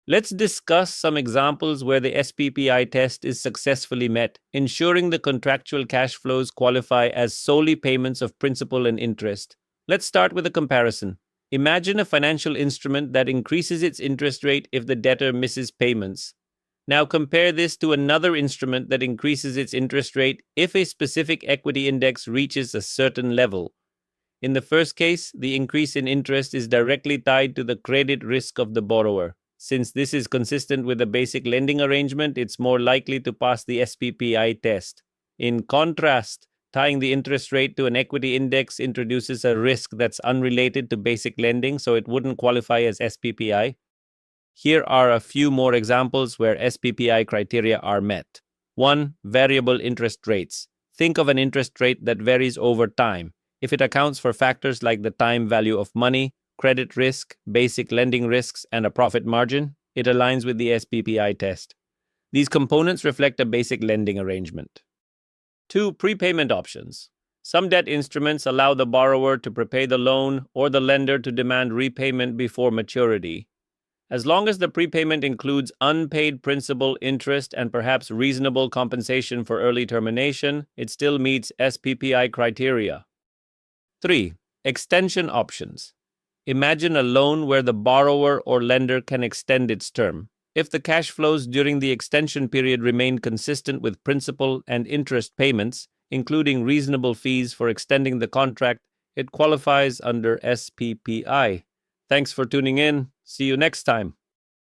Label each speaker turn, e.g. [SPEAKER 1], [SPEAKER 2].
[SPEAKER 1] Let's discuss some examples where the SPPI test is successfully met, ensuring the contractual cash flows qualify as solely payments of principal and interest. Let's start with a comparison. Imagine a financial instrument that increases its interest rate if the debtor misses payments. Now compare this to another instrument that increases its interest rate if a specific equity index reaches a certain level. In the first case, the increase in interest is directly tied to the credit risk of the borrower. Since this is consistent with the basic lending arrangement, it's more likely to pass the SPPI test. In contrast, tying the interest rate to an equity index introduces a risk that's unrelated to basic lending, so it wouldn't qualify as SPPI. Here are a few more examples where SPPI criteria are met. 1. Variable interest rates. Think of an interest rate that varies over time. If it accounts for factors like the time value of money, credit risk, basic lending risks, and a profit margin, it aligns with the SPPI test. These components reflect a basic lending arrangement. 2. Prepayment options. Some debt instruments allow the borrower to prepay the loan or the lender to demand repayment before maturity. As long as the prepayment includes unpaid principal, interest, and perhaps reasonable compensation for early termination, it still meets SPPI criteria. 3. Extension options. Imagine a loan where the borrower or lender can extend its term. If the cash flows during the extension period remain consistent with principal and interest payments, including reasonable fees for extending the contract, it qualifies under SPPI. Thanks for tuning in. See you next time.